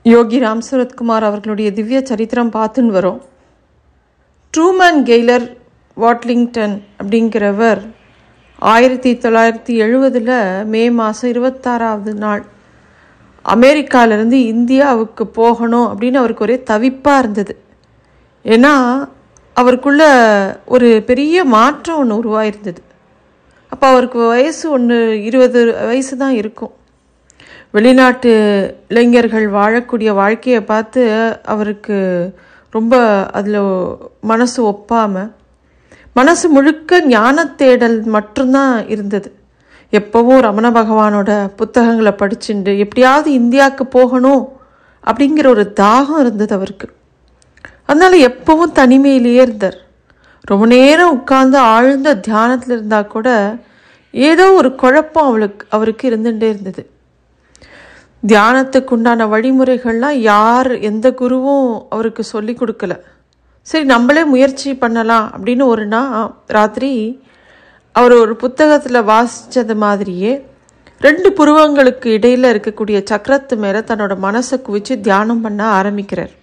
யோகி ராம் சரத்குமார் அவர்களுடைய திவ்ய சரித்திரம் பார்த்துன்னு வரும். ட்ரூமன் கெய்லர் வாட்லிங்டன் அப்படிங்கிறவர் 1970 மே மாதம் 26ஆவது நாள் அமெரிக்காவிலேருந்து இந்தியாவுக்கு போகணும் அப்படின்னு அவருக்கு ஒரே தவிப்பாக இருந்தது. ஏன்னா அவருக்குள்ள ஒரு பெரிய மாற்றம் ஒன்று உருவாயிருந்தது. அப்போ அவருக்கு வயசு 20 வயசு தான் இருக்கும். வெளிநாட்டு இளைஞர்கள் வாழக்கூடிய வாழ்க்கையை பார்த்து அவருக்கு ரொம்ப அதில் மனசு ஒப்பாமல், மனசு முழுக்க ஞான தேடல் மட்டும்தான் இருந்தது. எப்போவும் ரமண பகவானோட புத்தகங்களை படிச்சுட்டு எப்படியாவது இந்தியாவுக்கு போகணும் அப்படிங்கிற ஒரு தாகம் இருந்தது அவருக்கு. அதனால் எப்போவும் தனிமையிலேயே இருந்தார். ரொம்ப நேரம் உட்கார்ந்து ஆழ்ந்த தியானத்தில் இருந்தால் கூட ஏதோ ஒரு குழப்பம் அவருக்கு இருந்துகிட்டே இருந்தது. தியானத்துக்கு உண்டான வழிமுறைகள்லாம் எந்த குருவும் அவருக்கு சொல்லி கொடுக்கல. சரி, நம்மளே முயற்சி பண்ணலாம் அப்படின்னு ஒரு நாள் ராத்திரி அவர் ஒரு புத்தகத்தில் வாசித்தது மாதிரியே 2 புருவங்களுக்கு இடையில் இருக்கக்கூடிய சக்கரத்து மேலே தன்னோட மனசை குவிச்சு தியானம் பண்ண ஆரம்பிக்கிறார்.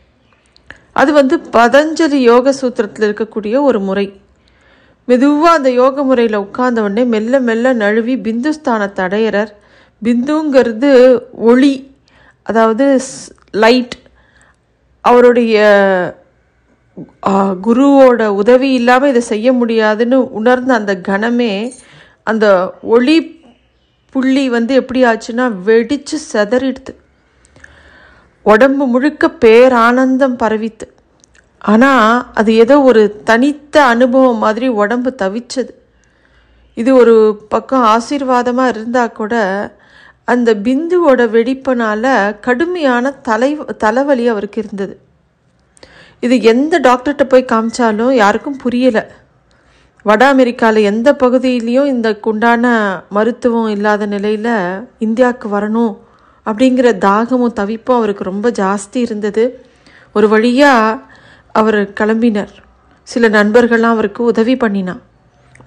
அது பதஞ்சலி யோக சூத்திரத்தில் இருக்கக்கூடிய ஒரு முறை. மெதுவாக அந்த யோக முறையில் உட்கார்ந்த உடனே மெல்ல மெல்ல நழுவி பிந்துஸ்தானத்தை அடையிறார். பிந்துங்கிறது ஒளி, அதாவது லைட். அவருடைய குருவோட உதவி இல்லாமல் இதை செய்ய முடியாதுன்னு உணர்ந்த அந்த கணமே அந்த ஒளி புள்ளி எப்படி ஆச்சுன்னா வெடித்து செதறிடுது. உடம்பு முழுக்க பேரானந்தம் பரவித்து. ஆனால் அது ஏதோ ஒரு தனித்த அனுபவம் மாதிரி உடம்பு தவிச்சது. இது ஒரு பக்கம் ஆசீர்வாதமாக இருந்தால் கூட அந்த பிந்துவோட வெடிப்பினால் கடுமையான தலைவலி அவருக்கு இருந்தது. இது எந்த டாக்டர்கிட்ட போய் காமிச்சாலும் யாருக்கும் புரியலை. வட அமெரிக்காவில் எந்த பகுதியிலையும் இந்த உண்டான மருத்துவம் இல்லாத நிலையில் இந்தியாவுக்கு வரணும் அப்படிங்கிற தாகமும் தவிப்பும் அவருக்கு ரொம்ப ஜாஸ்தி இருந்தது. ஒரு வழியாக அவர் கிளம்பினார். சில நண்பர்கள்லாம் அவருக்கு உதவி பண்ணினான்.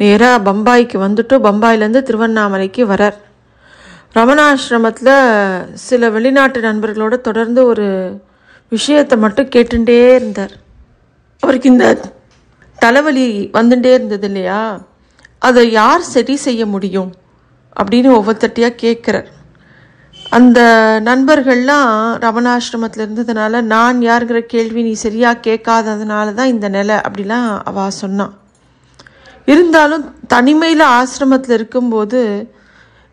நேராக பம்பாய்க்கு வந்துட்டு பம்பாயிலேருந்து திருவண்ணாமலைக்கு வரார். ரமணாசிரமத்தில் சில வெளிநாட்டு நண்பர்களோடு தொடர்ந்து ஒரு விஷயத்தை மட்டும் கேட்டுட்டே இருந்தார். அவருக்கு இந்த தலைவலி வந்துட்டே இருந்தது இல்லையா, அதை யார் சரி செய்ய முடியும் அப்படின்னு ஒவ்வொருத்தட்டியாக கேட்குறார். அந்த நண்பர்கள்லாம் ரமணாசிரமத்தில் இருந்ததுனால நான் யாருங்கிற கேள்வி நீ சரியாக கேட்காததுனால தான் இந்த நிலை அப்படிலாம் அவள் சொன்னான். இருந்தாலும் தனிமையில் ஆசிரமத்தில் இருக்கும்போது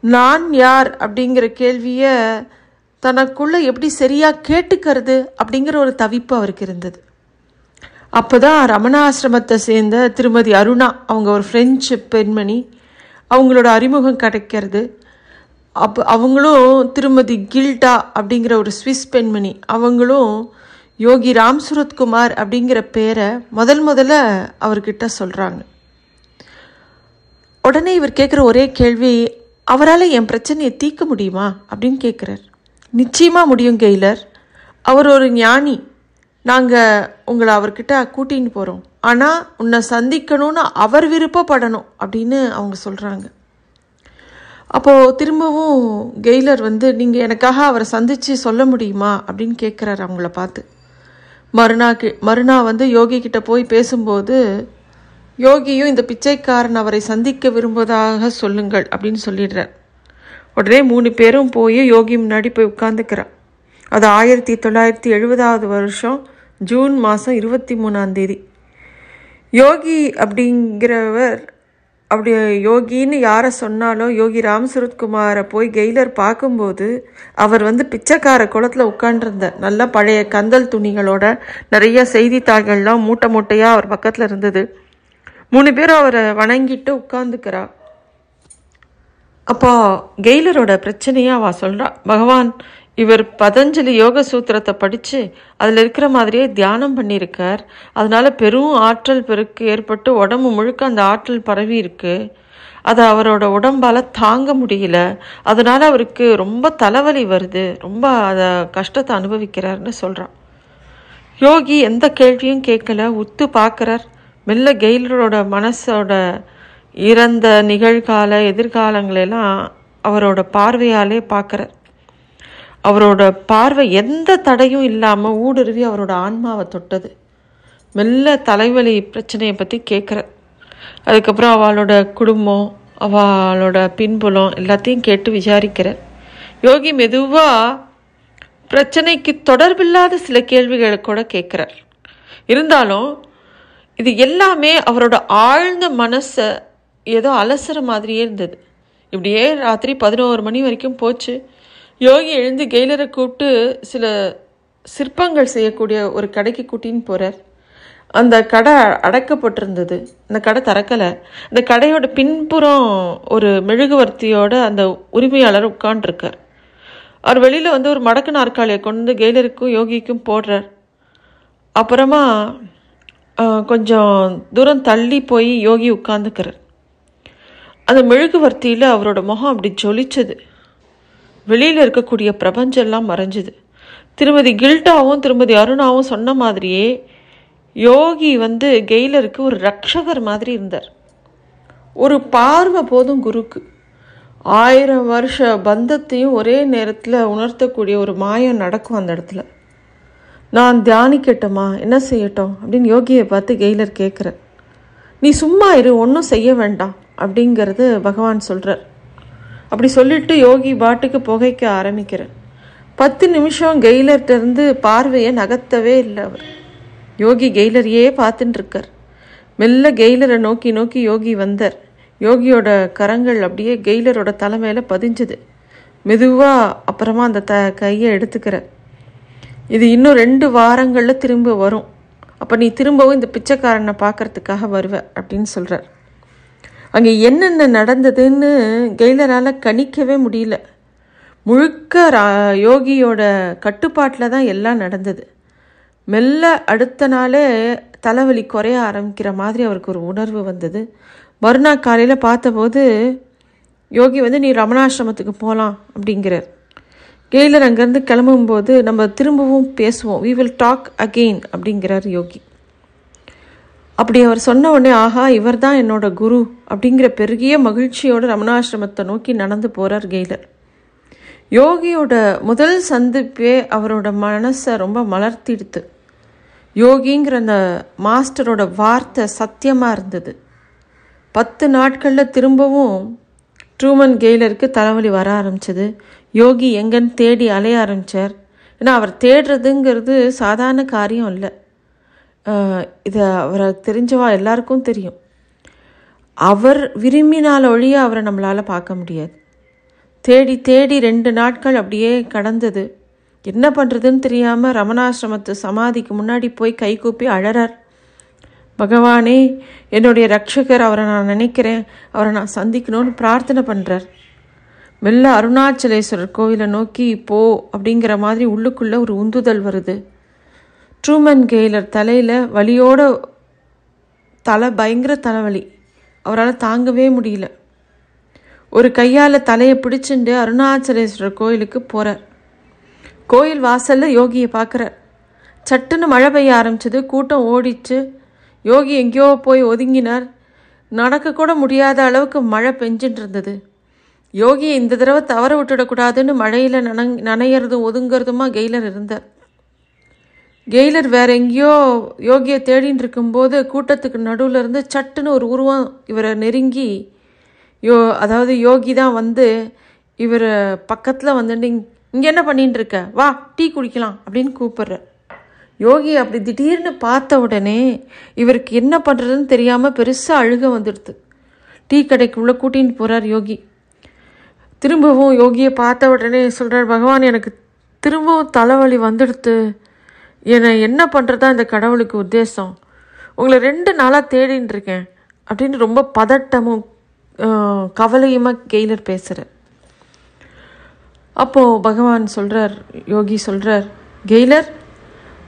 நான் யார் அப்படிங்கிற கேள்வியை தனக்குள்ளே எப்படி சரியாக கேட்டுக்கிறது அப்படிங்கிற ஒரு தவிப்பு அவருக்கு இருந்தது. அப்போ தான் ரமணாசிரமத்தை சேர்ந்த திருமதி அருணா, அவங்க ஒரு ஃப்ரெஞ்சு பெண்மணி, அவங்களோட அறிமுகம் கிடைக்கிறது. அவங்களும் திருமதி கில்டா அப்படிங்கிற ஒரு ஸ்விஸ் பெண்மணி, அவங்களும் யோகி ராம் சரத்குமார் அப்படிங்கிற பேரை முதல்ல அவர்கிட்ட சொல்கிறாங்க. உடனே இவர் கேட்குற ஒரே கேள்வி, அவரால் என் பிரச்சனையை தீர்க்க முடியுமா அப்படின்னு கேட்குறார். நிச்சயமாக முடியும் கெய்லர், அவர் ஒரு ஞானி, நாங்கள் உங்களை அவர்கிட்ட கூட்டின்னு போகிறோம், ஆனால் உன்னை சந்திக்கணும்னு அவர் விருப்பப்படணும் அப்படின்னு அவங்க சொல்கிறாங்க. அப்போது திரும்பவும் கெய்லர் நீங்கள் எனக்காக அவரை சந்தித்து சொல்ல முடியுமா அப்படின்னு கேட்குறாரு அவங்கள பார்த்து. மறுநாள் யோகி கிட்ட போய் பேசும்போது யோகியும் இந்த பிச்சைக்காரன் அவரை சந்திக்க விரும்புவதாக சொல்லுங்கள் அப்படின்னு சொல்லிடுறார். உடனே 3 பேரும் போய் யோகி முன்னாடி போய் உட்காந்துக்கிறான். அது 1970 ஜூன் மாதம் 23 யோகி அப்படிங்கிறவர், அப்படி யோகின்னு யாரை சொன்னாலும் யோகி ராம் சரத்குமாரை போய் கெய்லர் பார்க்கும்போது அவர் பிச்சைக்கார குளத்தில் உட்காண்டிருந்தார். நல்லா பழைய கந்தல் துணிகளோட நிறைய செய்தித்தாள்கள்லாம் மூட்டை மூட்டையாக அவர் பக்கத்தில் இருந்தது. 3 பேரும் அவரை வணங்கிட்டு உட்காந்துக்கிறா. அப்போ கெய்லரோட பிரச்சனையை அவள் சொல்கிறா, பகவான் இவர் பதஞ்சலி யோக சூத்திரத்தை படித்து அதில் இருக்கிற மாதிரியே தியானம் பண்ணியிருக்கார். அதனால் பெரும் ஆற்றல் பெருக்கு ஏற்பட்டு உடம்பு முழுக்க அந்த ஆற்றல் பரவி இருக்கு. அதை அவரோட உடம்பால் தாங்க முடியல. அதனால் அவருக்கு ரொம்ப தலைவலி வருது, ரொம்ப அதை கஷ்டத்தை அனுபவிக்கிறார்னு சொல்கிறான். யோகி எந்த கேள்வியும் கேட்கல, உத்து பார்க்குறார். மெல்ல கெய்லரோட மனசோட இறந்த நிகழ்கால எதிர்காலங்களெல்லாம் அவரோட பார்வையாலே பார்க்குறார். அவரோட பார்வை எந்த தடையும் இல்லாமல் ஊடுருவி அவரோட ஆன்மாவை தொட்டது. மெல்ல தலைவலி பிரச்சனையை பற்றி கேட்குறார். அதுக்கப்புறம் அவளோட குடும்பம், அவளோட பின்புலம் எல்லாத்தையும் கேட்டு விசாரிக்கிறார். யோகி மெதுவாக பிரச்சனைக்கு தொடர்பில்லாத சில கேள்விகளை கூட கேட்குறார். இருந்தாலும் இது எல்லாமே அவரோட ஆழ்ந்த மனசை ஏதோ அலசுற மாதிரியே இருந்தது. இப்படியே ராத்திரி 11 மணி வரைக்கும் போச்சு. யோகி எழுந்து கெய்லரை கூப்பிட்டு சில சிற்பங்கள் செய்யக்கூடிய ஒரு கடைக்கு கூட்டின்னு போகிறார். அந்த கடை அடைக்கப்பட்டிருந்தது. அந்த கடை திறக்கலை. அந்த கடையோட பின்புறம் ஒரு மெழுகுவர்த்தியோட அந்த உரிமையாளர் உட்காண்டிருக்கார். அவர் வெளியில் வந்து ஒரு மடக்கு நாற்காலியை கொண்டு கெய்லருக்கும் யோகிக்கும் போடுறார். அப்புறமா கொஞ்சம் தூரம் தள்ளி போய் யோகி உட்காந்துக்கிறார். அந்த மெழுகுவர்த்தியில் அவரோட முகம் அப்படி ஜொலிச்சது. வெளியில் இருக்கக்கூடிய பிரபஞ்செல்லாம் மறைஞ்சுது. திருமதி கில்டாவும் திருமதி அருணாவும் சொன்ன மாதிரியே யோகி வந்து கெய்லருக்கு ஒரு ரட்சகர் மாதிரி இருந்தார். ஒரு பார்வை போதும் குருக்கு 1000 வருஷ பந்தத்தையும் ஒரே நேரத்தில் உணர்த்தக்கூடிய ஒரு மாயம் நடக்கும் அந்த இடத்துல. நான் தியானிக்கட்டுமா, என்ன செய்யட்டும் அப்படின்னு யோகியை பார்த்து கெய்லர் கேட்குறார். நீ சும்மா இரு, ஒன்றும் செய்ய வேண்டாம் அப்படிங்கிறது பகவான் சொல்கிறார். அப்படி சொல்லிட்டு யோகி பாட்டுக்கு புகைக்க ஆரம்பிக்கிறார். 10 நிமிஷம் கெய்லர்கிட்டருந்து பார்வையை நகர்த்தவே இல்லை அவர். யோகி கெய்லரையே பார்த்துட்டு இருக்கார். மெல்ல கெய்லரை நோக்கி நோக்கி யோகி வந்தார். யோகியோட கரங்கள் அப்படியே கெய்லரோட தலைமையில பதிஞ்சுது. மெதுவாக அப்புறமா அந்த கையை எடுத்துக்கிறார். இது இன்னும் 2 வாரங்களில் திரும்ப வரும். அப்போ நீ திரும்பவும் இந்த பிச்சைக்காரனை பார்க்கறதுக்காக வருவ அப்படின்னு சொல்கிறார். அங்கே என்னென்ன நடந்ததுன்னு கெய்லரால் கணிக்கவே முடியல. முழுக்க யோகியோட கட்டுப்பாட்டில் தான் எல்லாம் நடந்தது. மெல்ல அடுத்த நாளே தலைவலி குறைய ஆரம்பிக்கிற மாதிரி அவருக்கு ஒரு உணர்வு வந்தது. மறுநாள் காலையில் பார்த்தபோது யோகி வந்து நீ ரமணாசிரமத்துக்கு போகலாம் அப்படிங்கிறார். கெய்லர் அங்கேருந்து கிளம்பும்போது நம்ம திரும்பவும் பேசுவோம், we will talk again அப்படிங்கிறார் யோகி. அப்படி அவர் சொன்ன உடனே ஆஹா இவர் தான் என்னோட குரு அப்படிங்கிற பெருகிய மகிழ்ச்சியோட ரமணாசிரமத்தை நோக்கி நடந்து போகிறார் கெய்லர். யோகியோட முதல் சந்திப்பே அவரோட மனசை ரொம்ப மலர்த்திடுத்து. யோகிங்கிற அந்த மாஸ்டரோட வார்த்தை சத்தியமாக இருந்தது. 10 நாட்களில் திரும்பவும் ட்ரூமன் கெய்லருக்கு தலைவலி வர ஆரம்பிச்சது. யோகி எங்கன்னு தேடி அலைய ஆரம்பித்தார். ஏன்னா அவர் தேடுறதுங்கிறது சாதாரண காரியம் இல்லை. இதை அவரை தெரிஞ்சவா எல்லாருக்கும் தெரியும். அவர் விரும்பினால் ஒழிய அவரை நம்மளால் பார்க்க முடியாது. தேடி தேடி 2 நாட்கள் அப்படியே கடந்தது. என்ன பண்ணுறதுன்னு தெரியாமல் ரமணாசிரமத்து சமாதிக்கு முன்னாடி போய் கைகூப்பி அழறார். பகவானே, என்னுடைய ரட்சகர், அவரை நான் நினைக்கிறேன், அவரை நான் சந்திக்கணும்னு பிரார்த்தனை பண்ணுறார். மெல்ல அருணாச்சலேஸ்வரர் கோவிலை நோக்கி போ அப்படிங்கிற மாதிரி உள்ளுக்குள்ளே ஒரு உந்துதல் வருது. ட்ரூமன் கெய்லர் தலையில் வலியோட பயங்கர தலைவலி. அவரால் தாங்கவே முடியல. ஒரு கையால் தலையை பிடிச்சுட்டு அருணாச்சலேஸ்வரர் கோயிலுக்கு போகிறார். கோயில் வாசலில் யோகியை பார்க்குறார். சட்டுன்னு மழை பெய்ய ஆரம்பிச்சது. கூட்டம் ஓடிச்சு. யோகி எங்கேயோ போய் ஒதுங்கினார். நடக்கக்கூட முடியாத அளவுக்கு மழை பெஞ்சிட்டு இருந்தது. யோகியை இந்த தடவை தவற விட்டுடக்கூடாதுன்னு மழையில் நனையிறதும் ஒதுங்கிறதுமா கெய்லர் இருந்தார். கெய்லர் வேற எங்கேயோ யோகியை தேடின்னு இருக்கும்போது கூட்டத்துக்கு நடுவில் இருந்து சட்டுன்னு ஒரு உருவம் இவரை நெருங்கி அதாவது யோகி தான் வந்து இவர் பக்கத்தில் வந்துட்டு இங்கே என்ன பண்ணிட்டு இருக்க, வா டீ குடிக்கலாம் அப்படின்னு கூப்பிட்றார். யோகி அப்படி திடீர்னு பார்த்த உடனே இவருக்கு என்ன பண்ணுறதுன்னு தெரியாமல் பெருசாக அழுக வந்துடுது. டீ கடைக்குள்ளே கூட்டின்னு போகிறார் யோகி. திரும்பவும் யோகியை பார்த்த உடனே சொல்கிறார், பகவான் எனக்கு திரும்பவும் தலைவலி வந்துடுது, என்னை என்ன பண்ணுறதா இந்த கடவுளுக்கு உத்தேசம், உங்களை 2 நாளாக தேடின்னு இருக்கேன் அப்படின்னு ரொம்ப பதட்டமும் கவலையுமா கெய்லர் பேசுகிறார். அப்போது பகவான் சொல்கிறார், யோகி சொல்கிறார், கெய்லர்,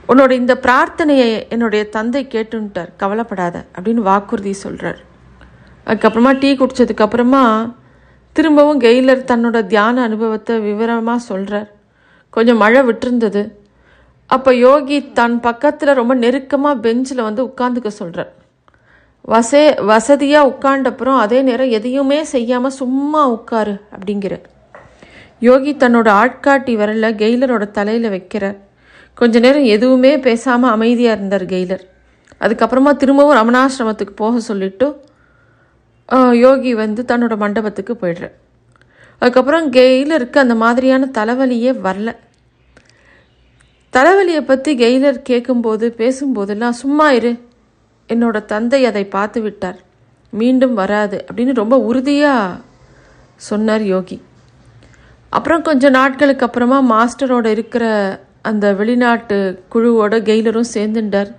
உன்னோட இந்த பிரார்த்தனையை என்னுடைய தந்தை கேட்டுன்ட்டார், கவலைப்படாத அப்படின்னு வாக்குறுதி சொல்கிறார். அதுக்கப்புறமா டீ குடித்ததுக்கப்புறமா திரும்பவும் கெய்லர் தன்னோட தியான அனுபவத்தை விவரமாக சொல்கிறார். கொஞ்சம் மழை விட்டுருந்தது. அப்போ யோகி தன் பக்கத்தில் ரொம்ப நெருக்கமாக பெஞ்சில் வந்து உட்காந்துக்க சொல்கிறார். வசதியாக உட்காண்டப்புறம் அதே நேரம் எதையுமே செய்யாமல் சும்மா உட்காரு அப்படிங்கிறார். யோகி தன்னோட ஆட்காட்டி விரல கெய்லரோட தலையில் வைக்கிறார். கொஞ்ச நேரம் எதுவுமே பேசாமல் அமைதியாக இருந்தார் கெய்லர். அதுக்கப்புறமா திரும்பவும் ரமணாசிரமத்துக்கு போக சொல்லிவிட்டு யோகி வந்து தன்னோட மண்டபத்துக்கு போய்டுறார். அதுக்கப்புறம் கெய்லருக்கு அந்த மாதிரியான தலைவலியே வரல. தலைவலியை பற்றி கெய்லர் கேட்கும்போது பேசும்போதெல்லாம் சும்மா இரு, என்னோட தந்தை அதை பார்த்து விட்டார், மீண்டும் வராது அப்படின்னு ரொம்ப உறுதியாக சொன்னார் யோகி. அப்புறம் கொஞ்சம் நாட்களுக்கு அப்புறமா மாஸ்டரோட இருக்கிற அந்த வெளிநாட்டு குழுவோட கெய்லரும் சேர்ந்துட்டார்.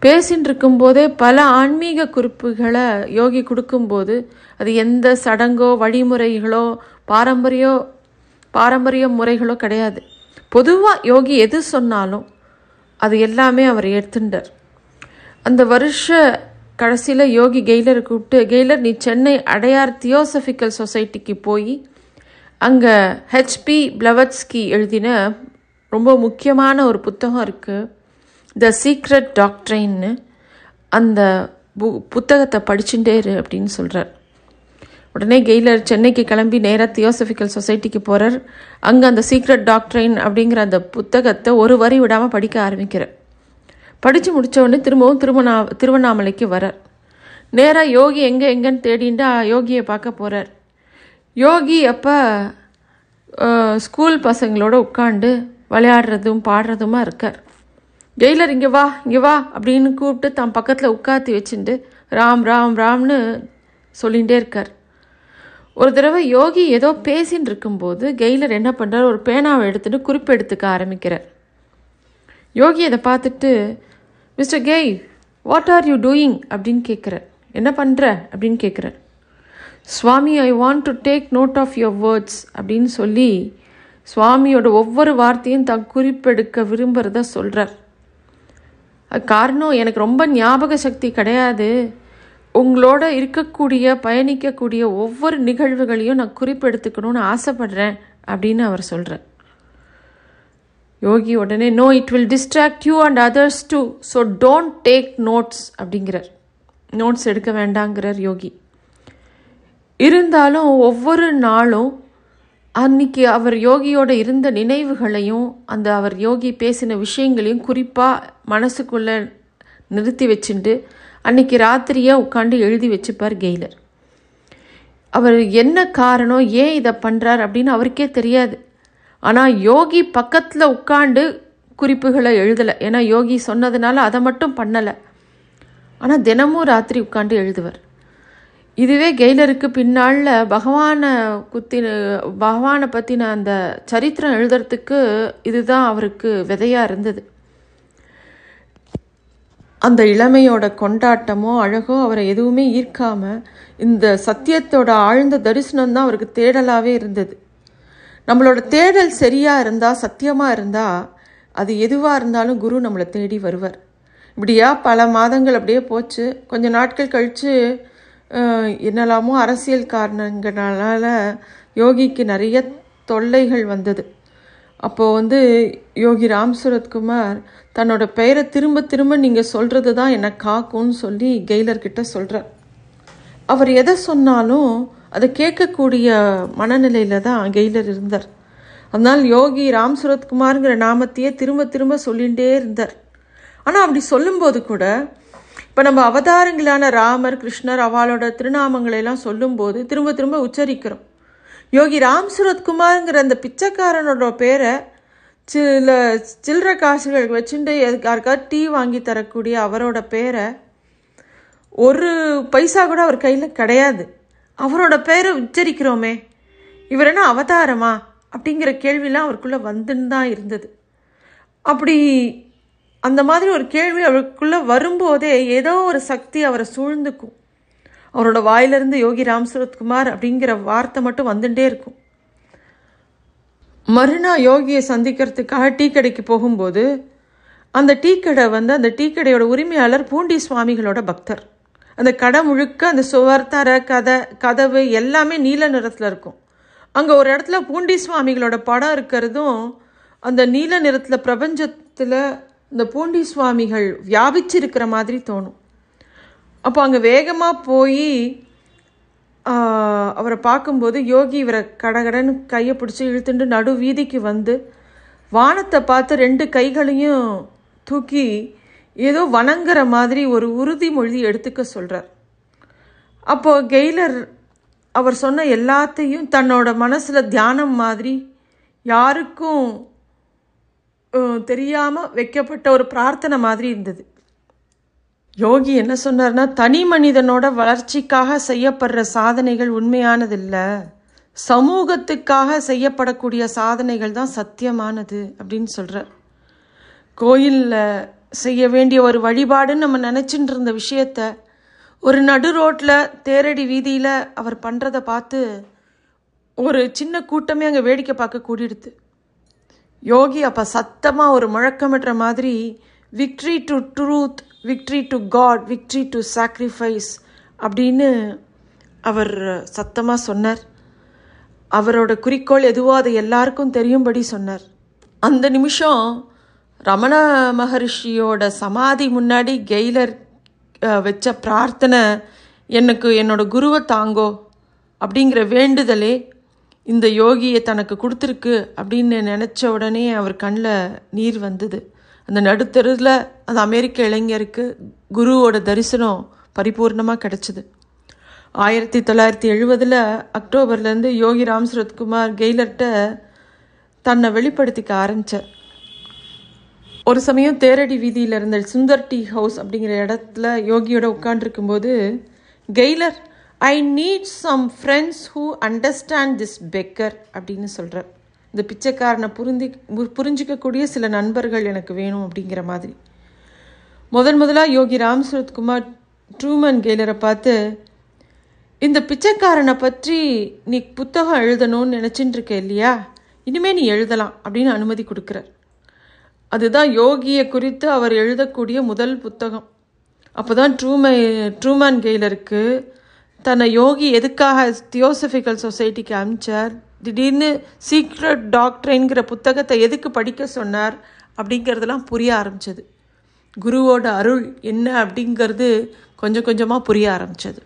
பேசின்னு இருக்கும்போதே பல ஆன்மீக குறிப்புகளை யோகி கொடுக்கும்போது அது எந்த சடங்கோ வழிமுறைகளோ பாரம்பரிய முறைகளோ கிடையாது. பொதுவாக யோகி எது சொன்னாலும் அது எல்லாமே அவர் ஏற்றுண்டார். அந்த வருஷ கடைசியில் யோகி கெய்லரை கூப்பிட்டு, கெய்லர் நீ சென்னை அடையார் தியோசபிக்கல் சொசைட்டிக்கு போய் அங்கே ஹெச்பி பிளவட்ஸ்கி எழுதின ரொம்ப முக்கியமான ஒரு புத்தகம் இருக்குது, த சீக்ரெட் டாக்ட்ரைன்னு, அந்த புத்தகத்தை படிச்சுட்டே இரு அப்படின்னு சொல்கிறார். உடனே கெய்லர் சென்னைக்கு கிளம்பி நேராக தியோசபிக்கல் சொசைட்டிக்கு போகிறார். அங்கே அந்த சீக்ரெட் டாக்ட்ரைன் அப்படிங்கிற அந்த புத்தகத்தை ஒரு வரி விடாமல் படிக்க ஆரம்பிக்கிறார். படித்து முடித்தவுடனே திரும்பவும் திருவண்ணாமலைக்கு வரார். நேராக யோகி எங்கேன்னு தேடின்ட்டு யோகியை பார்க்க போகிறார். யோகி அப்போ ஸ்கூல் பசங்களோட உட்காந்து விளையாடுறதும் பாடுறதுமா இருக்கார். கெய்லர் இங்கே வா அப்படின்னு கூப்பிட்டு தான் பக்கத்தில் உட்காத்தி வச்சுட்டு ராம் ராம் ராம்னு சொல்லிகிட்டே இருக்கார். ஒரு தடவை யோகி ஏதோ பேசின்னு இருக்கும்போது கெய்லர் என்ன பண்ணுறார், ஒரு பேனாவை எடுத்துகிட்டு குறிப்பு எடுத்துக்க ஆரம்பிக்கிறார். யோகி அதை பார்த்துட்டு, mister Guy, what are you doing அப்படின்னு கேட்குறார். என்ன பண்ணுற அப்படின்னு கேட்குறார். Swami, I want to take note of your words அப்படின்னு சொல்லி சுவாமியோட ஒவ்வொரு வார்த்தையும் தான் குறிப்பெடுக்க விரும்புகிறத சொல்கிறார். அது காரணம், எனக்கு ரொம்ப ஞாபக சக்தி கிடையாது, உங்களோட பயணிக்கக்கூடிய ஒவ்வொரு நிகழ்வுகளையும் நான் குறிப்பெடுத்துக்கணும்னு ஆசைப்படுறேன் அப்படின்னு அவர் சொல்கிறார். யோகி உடனே, no, it will distract you and others too, so don't take notes அப்படிங்கிறார். நோட்ஸ் எடுக்க வேண்டாங்கிறார் யோகி. இருந்தாலும் ஒவ்வொரு நாளும் அன்னைக்கு அவர் யோகியோட இருந்த நினைவுகளையும் அவர் யோகி பேசின விஷயங்களையும் குறிப்பாக மனசுக்குள்ளே நிறுத்தி வச்சுட்டு அன்னைக்கு ராத்திரியாக உட்காந்து எழுதி வச்சுப்பார் கெய்லர். அவர் என்ன காரணம், ஏன் இதை பண்ணுறார் அப்படின்னு அவருக்கே தெரியாது. ஆனால் யோகி பக்கத்தில் உட்காந்து குறிப்புகளை எழுதலை, ஏன்னா யோகி சொன்னதுனால அதை மட்டும் பண்ணலை. ஆனால் தினமும் ராத்திரி உட்காந்து எழுதுவார். இதுவே கெய்லருக்கு பின்னால் பகவானை பற்றின அந்த சரித்திரம் எழுதுறதுக்கு இதுதான் அவருக்கு விதையாக இருந்தது. அந்த இளமையோட கொண்டாட்டமோ அழகோ அவரை எதுவுமே ஈர்க்காமல் இந்த சத்தியத்தோட ஆழ்ந்த தரிசனம் தான் அவருக்கு தேடலாகவே இருந்தது. நம்மளோட தேடல் சரியாக இருந்தால், சத்தியமாக இருந்தால், அது எதுவாக இருந்தாலும் குரு நம்மளை தேடி வருவார். இப்படியா பல மாதங்கள் அப்படியே போச்சு. கொஞ்சம் நாட்கள் கழித்து என்னெல்லாமோ அரசியல் காரணங்களால் யோகிக்கு நிறைய தொல்லைகள் வந்தது. அப்போது யோகி ராம் சூரத்குமார் தன்னோட பெயரை திரும்ப நீங்கள் சொல்கிறது தான் என்னை காக்கும்னு சொல்லி கெய்லர்கிட்ட சொல்கிறார். அவர் எதை சொன்னாலும் அதை கேட்கக்கூடிய மனநிலையில் தான் கெய்லர் இருந்தார். அதனால் யோகி ராம் சூரத்குமாருங்கிற நாமத்தையே திரும்ப சொல்லிகிட்டே இருந்தார். ஆனால் அப்படி சொல்லும்போது கூட இப்போ நம்ம அவதாரங்களான ராமர், கிருஷ்ணர், அவளோட திருநாமங்களையெல்லாம் சொல்லும்போது திரும்ப உச்சரிக்கிறோம். யோகி ராம் சூரத்குமாருங்கிற அந்த பிச்சைக்காரனோட பேரை சில்லற காசுகள் வச்சுட்டு யாருக்காவது டீ வாங்கி தரக்கூடிய அவரோட பேரை ஒரு பைசா கூட அவர் கையில் கிடையாது. அவரோட பேரை உச்சரிக்கிறோமே, இவர் என்ன அவதாரமா அப்படிங்கிற கேள்வியெலாம் அவருக்குள்ளே வந்துன்னு தான் இருந்தது. அப்படி அந்த மாதிரி ஒரு கேள்வி அவருக்குள்ளே வரும்போதே ஏதோ ஒரு சக்தி அவரை சூழ்ந்துக்கும். அவரோட வாயிலிருந்து யோகி ராம் சூரத்குமார் அப்படிங்கிற வார்த்தை மட்டும் வந்துட்டே இருக்கும். மறுநாள் யோகியை சந்திக்கிறதுக்காக டீ கடைக்கு போகும்போது அந்த டீ கடையோட உரிமையாளர் பூண்டி சுவாமிகளோட பக்தர். அந்த கடை முழுக்க அந்த சுவர், தர, கதவு எல்லாமே நீல நிறத்தில் இருக்கும். அங்கே ஒரு இடத்துல பூண்டி சுவாமிகளோட படம் இருக்கிறதும் அந்த நீல நிறத்தில் சரீரத்தில் இந்த பூண்டி சுவாமிகள் வியாபிச்சிருக்கிற மாதிரி தோணும். அப்போ அங்கே வேகமாக போய் அவரை பார்க்கும்போது யோகி இவரை கடகடன்னு கையை பிடிச்சி இழுத்துட்டு நடு வீதிக்கு வந்து வானத்தை பார்த்து 2 கைகளையும் தூக்கி ஏதோ வணங்குற மாதிரி ஒரு உறுதிமொழி எடுத்துக்க சொல்கிறார். அப்போது கெய்லர் அவர் சொன்ன எல்லாத்தையும் தன்னோட மனசில் தியானம் மாதிரி யாருக்கும் தெரியாமல் வைக்கப்பட்ட ஒரு பிரார்த்தனை மாதிரி இருந்தது. யோகி என்ன சொன்னார்னா, தனி மனிதனோட வளர்ச்சிக்காக செய்யப்படுற சாதனைகள் உண்மையானதில்லை, சமூகத்துக்காக செய்யப்படக்கூடிய சாதனைகள் தான் சத்தியமானது அப்படின்னு சொல்கிறார். கோயிலில் செய்ய வேண்டிய ஒரு வழிபாடுன்னு நம்ம நினச்சிட்டு இருந்த விஷயத்த ஒரு நடு ரோட்டில் தேரடி வீதியில் அவர் பண்ணுறதை பார்த்து ஒரு சின்ன கூட்டமே அங்கே வேடிக்கை பார்க்க கூடிடுது. யோகி அப்போ சத்தமாக ஒரு முழக்கமிடுற மாதிரி victory to truth, victory to God, victory to sacrifice அப்படின்னு அவர் சத்தமாக சொன்னார். அவரோட குறிக்கோள் எதுவோ அதை எல்லாருக்கும் தெரியும்படி சொன்னார். அந்த நிமிஷம் ரமண மகரிஷியோட சமாதி முன்னாடி கெய்லர் வச்ச பிரார்த்தனை, எனக்கு என்னோட குருவை தாங்கோ அப்படிங்கிற வேண்டுதலே இந்த யோகியை தனக்கு கொடுத்துருக்கு அப்படின்னு நினச்ச உடனே அவர் கண்ணில் நீர் வந்தது. அந்த நடுத்தருவில் அந்த அமெரிக்க இளைஞருக்கு குருவோட தரிசனம் பரிபூர்ணமாக கிடச்சிது. 1970 அக்டோபர்லேருந்து யோகி ராம் சரத்குமார் கெய்லர்கிட்ட தன்னை வெளிப்படுத்திக்க ஆரம்பித்தார். ஒரு சமயம் தேரடி வீதியில் இருந்த சுந்தர் டீ ஹவுஸ் அப்படிங்கிற இடத்துல யோகியோட உட்காண்டிருக்கும்போது, கெய்லர், I need some friends who understand this beggar அப்படின்னு சொல்கிறார். இந்த பிச்சைக்காரனை புரிஞ்சிக்கக்கூடிய சில நண்பர்கள் எனக்கு வேணும் அப்படிங்கிற மாதிரி. முதலாக யோகி ராம் சரத்குமார் ட்ரூமன் கெய்லரை பார்த்து, இந்த பிச்சைக்காரனை பற்றி நீ புத்தகம் எழுதணும்னு நினச்சிட்டு இருக்க இல்லையா, இனிமேல் நீ எழுதலாம் அப்படின்னு அனுமதி கொடுக்குறார். அதுதான் யோகியை குறித்து அவர் எழுதக்கூடிய முதல் புத்தகம். அப்போ தான் ட்ரூமன் கெய்லருக்கு தன்னை யோகி எதுக்காக தியோசபிக்கல் சொசைட்டிக்கு அனுப்பிச்சார், திடீர்னு சீக்ரெட் டாக்டரின்கிற புத்தகத்தை எதுக்கு படிக்க சொன்னார் அப்படிங்கிறதெல்லாம் புரிய ஆரம்பிச்சது. குருவோட அருள் என்ன அப்படிங்கிறது கொஞ்சம் கொஞ்சமாக புரிய ஆரம்பிச்சது.